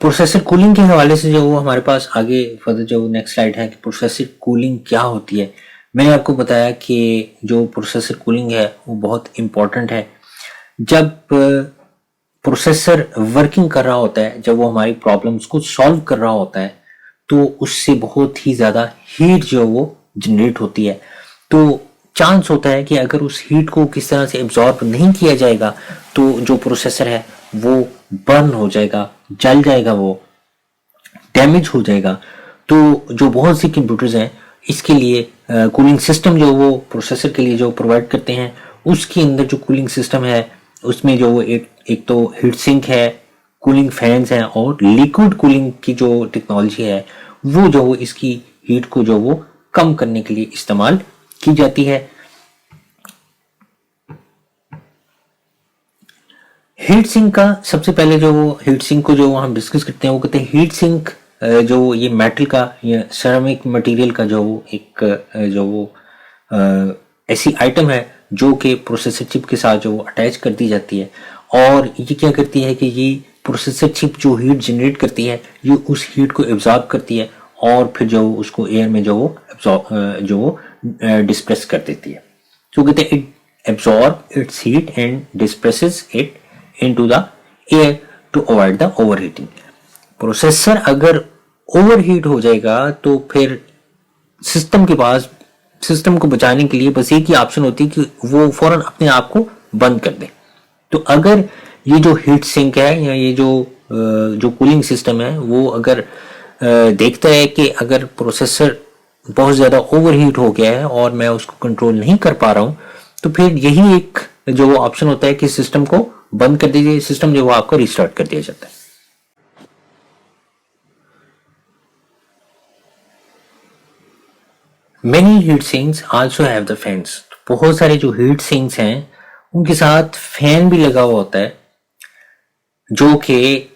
प्रोसेसर कूलिंग के हवाले से जो हमारे पास आगे फर्दर जो नेक्स्ट स्लाइड है कि प्रोसेसर कूलिंग क्या होती है। मैंने आपको बताया कि जो प्रोसेसर कूलिंग है वो बहुत इंपॉर्टेंट है। जब प्रोसेसर वर्किंग कर रहा होता है, जब वो हमारी प्रॉब्लम्स को सॉल्व कर रहा होता है, तो उससे बहुत ही ज़्यादा हीट जो वो जनरेट होती है। तो चांस होता है कि अगर उस हीट को किस तरह से एब्जॉर्ब नहीं किया जाएगा तो जो प्रोसेसर है वो बर्न हो जाएगा, जल जाएगा, वो डैमेज हो जाएगा। तो जो बहुत सी कंप्यूटर्स हैं इसके लिए कूलिंग सिस्टम जो वो प्रोसेसर के लिए जो प्रोवाइड करते हैं, उसके अंदर जो कूलिंग सिस्टम है उसमें जो एक तो हीट सिंक है, कूलिंग फैंस हैं, और लिक्विड कूलिंग की जो टेक्नोलॉजी है वो जो इसकी हीट को जो वो कम करने के लिए इस्तेमाल की जाती है। हीट सिंक का सबसे पहले जो हीट सिंक को जो हम डिस्कस करते हैं वो कहते हैं हीट सिंक जो ये मेटल का या सेरामिक मटेरियल का जो एक जो वो ऐसी आइटम है जो कि प्रोसेसर चिप के साथ जो अटैच कर दी जाती है। और ये क्या करती है कि ये प्रोसेसर चिप जो हीट जनरेट करती है ये उस हीट को एब्जॉर्ब करती है और फिर जो उसको एयर में जो वो डिस्प्रेस कर देती है। तो कहते हैं it absorb its heat and disperses it into the air to avoid the overheating. Processor अगर ओवरहीट हो जाएगा तो फिर सिस्टम के पास सिस्टम को बचाने के लिए बस एक ही ऑप्शन होती है कि वो फौरन अपने आप को बंद कर दे। तो अगर ये जो हीट सिंक है या ये जो कूलिंग सिस्टम है वो अगर देखता है कि अगर प्रोसेसर बहुत ज़्यादा ओवरहीट हो गया है और मैं उसको कंट्रोल नहीं कर पा रहा हूँ, तो फिर यही एक जो ऑप्शन होता है कि सिस्टम को बंद कर दीजिए, सिस्टम जो वो आपको रिस्टार्ट कर दिया जाता है। Many heat sinks also have the fans। बहुत सारे जो हीट सिंक्स हैं उनके साथ फैन भी लगा हुआ होता है, जो कि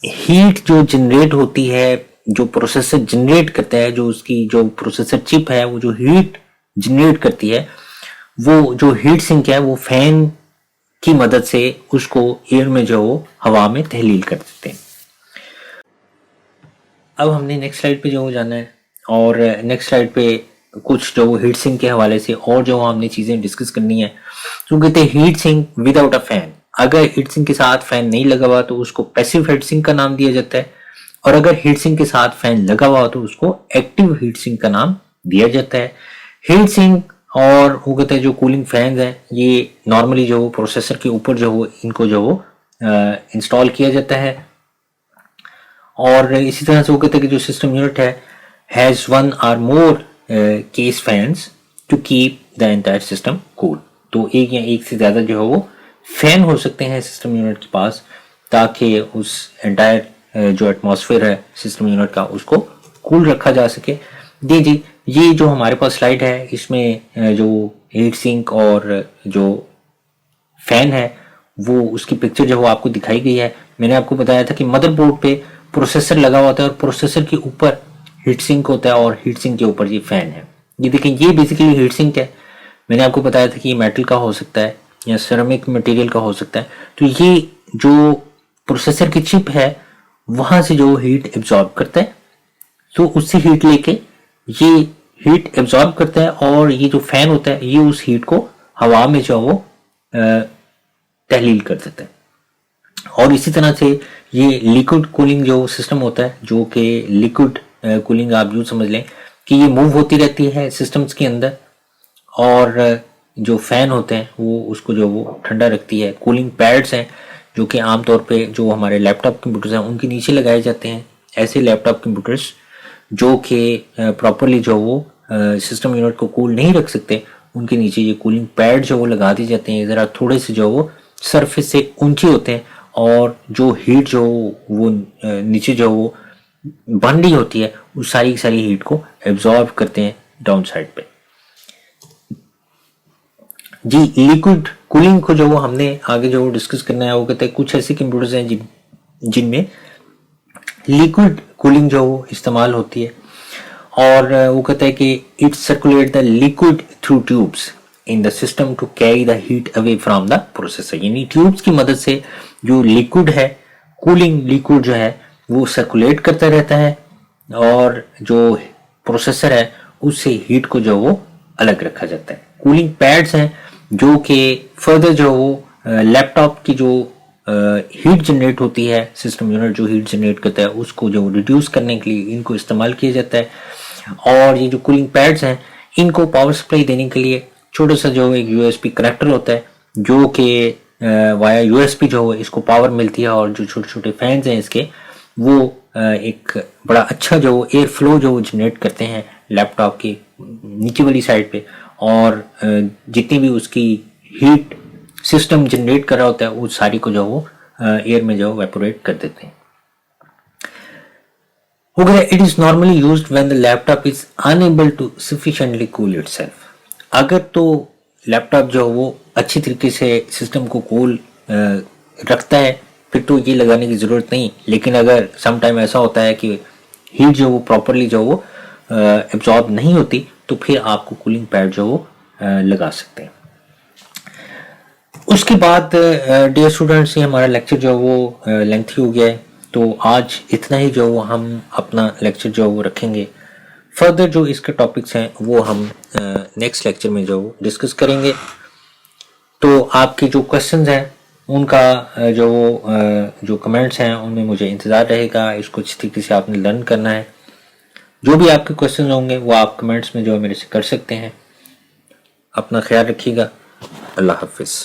हीट जो जनरेट होती है, जो प्रोसेसर जनरेट करता है, जो उसकी जो प्रोसेसर चिप है वो जो हीट जनरेट करती है, वो जो हीट सिंक है वो फैन की मदद से उसको एयर में जो हवा में तहलील कर देते हैं। अब हमने नेक्स्ट स्लाइड पे जो जाना है और नेक्स्ट स्लाइड पे कुछ जो हीट सिंक के हवाले से और जो हमने चीज़ें डिस्कस करनी है। तो कहते हैं heat sink without a fan. अगर हीट सिंक के साथ फैन नहीं लगा हुआ तो उसको पैसिव हीट सिंक का नाम दिया जाता है, और अगर हीट सिंक के साथ फैन लगा हुआ तो उसको एक्टिव हीट सिंक का नाम दिया जाता है। हीट सिंक और वो कहते हैं जो कूलिंग फैंस हैं ये नॉर्मली जो प्रोसेसर के ऊपर जो हो इनको जो हो इंस्टॉल किया जाता है। और इसी तरह से वो कहते हैं कि जो सिस्टम यूनिट है has one or more case fans to keep the entire system cool. तो एक या एक से ज़्यादा जो है वो फैन हो सकते हैं सिस्टम यूनिट के पास, ताकि उस एंटायर जो एटमॉस्फेयर है सिस्टम यूनिट का उसको कूल रखा जा सके। जी ये जो हमारे पास स्लाइड है इसमें जो हीट सिंक और जो फैन है वो उसकी पिक्चर जो आपको दिखाई गई है। मैंने आपको बताया था कि मदरबोर्ड पे प्रोसेसर लगा हुआ होता है और प्रोसेसर के ऊपर हीट सिंक होता है और हीट सिंक के ऊपर ये फैन है। ये देखें, ये बेसिकली हीट सिंक है। मैंने आपको बताया था कि ये मेटल का हो सकता है या सिरेमिक मटेरियल का हो सकता है। तो ये जो प्रोसेसर की चिप है वहां से जो हीट एब्जॉर्ब करता है, तो उससे हीट लेके ये हीट एब्जॉर्ब करता है और ये जो फैन होता है ये उस हीट को हवा में जो वो तहलील कर देता है। और इसी तरह से ये लिक्विड कूलिंग जो सिस्टम होता है, जो कि लिक्विड कूलिंग आप यूँ समझ लें कि ये मूव होती रहती है सिस्टम्स के अंदर, और जो फैन होते हैं वो उसको जो वो ठंडा रखती है। कूलिंग पैड्स हैं जो कि आमतौर पे जो हमारे लैपटॉप कंप्यूटर्स हैं उनके नीचे लगाए जाते हैं। ऐसे लैपटॉप कंप्यूटर्स जो कि प्रॉपरली जो वो सिस्टम यूनिट को कूल नहीं रख सकते, उनके नीचे ये कूलिंग पैड जो वो लगा दिए जाते हैं। ज़रा थोड़े से जो वो सरफेस से ऊंचे होते हैं और जो हीट जो वो नीचे जो वो बन रही होती है उस सारी सारी हीट को एब्जॉर्ब करते हैं डाउन साइड पे। जी लिक्विड कूलिंग को जो वो हमने आगे जो डिस्कस करना है वो कहते हैं कुछ ऐसे कंप्यूटर्स हैं जिनमें लिक्विड कूलिंग जो वो इस्तेमाल होती है, और वो कहता है कि it circulates the liquid through tubes in the system to carry the heat away from the processor. यानी ट्यूब्स की मदद से जो लिक्विड है, कूलिंग लिक्विड जो है वो सर्कुलेट करता रहता है और जो प्रोसेसर है उससे हीट को जो वो अलग रखा जाता है। कूलिंग पैड्स हैं जो कि फर्दर जो वो लैपटॉप की जो हीट जनरेट होती है, सिस्टम यूनिट जो हीट जनरेट करता है उसको जो रिड्यूस करने के लिए इनको इस्तेमाल किया जाता है। और ये जो कूलिंग पैड्स हैं इनको पावर सप्लाई देने के लिए छोटा सा जो एक यूएसबी कनेक्टर होता है, जो कि वाया यूएसबी जो है इसको पावर मिलती है, और जो छोटे छोटे फैंस हैं इसके वो एक बड़ा अच्छा जो एयर फ्लो जो जनरेट करते हैं लैपटॉप की नीचे वाली साइड पे, और जितनी भी उसकी हीट सिस्टम जनरेट कर रहा होता है उस सारी को जो वो एयर में जो वेपोरेट कर देते हैं। हो गया, it is normally used when the laptop is unable to sufficiently cool itself. अगर तो लैपटॉप जो वो अच्छी तरीके से सिस्टम को कूल रखता है फिर तो ये लगाने की ज़रूरत नहीं, लेकिन अगर सम टाइम ऐसा होता है कि हीट जो वो प्रॉपरली जो वो एब्जॉर्ब नहीं होती तो फिर आपको कूलिंग पैड जो वो लगा सकते हैं। उसके बाद डियर स्टूडेंट्स ये हमारा लेक्चर जो वो लेंथी हो गया है, तो आज इतना ही जो वो हम अपना लेक्चर जो वो रखेंगे। फर्दर जो इसके टॉपिक्स हैं वो हम नेक्स्ट लेक्चर में जो डिस्कस करेंगे। तो आपके जो क्वेश्चंस हैं उनका जो कमेंट्स हैं उनमें मुझे इंतज़ार रहेगा। इसको इस तरीके से आपने लर्न करना है। जो भी आपके क्वेश्चन होंगे वो आप कमेंट्स में जो है मेरे से कर सकते हैं। अपना ख्याल रखिएगा। अल्लाह हाफिज़।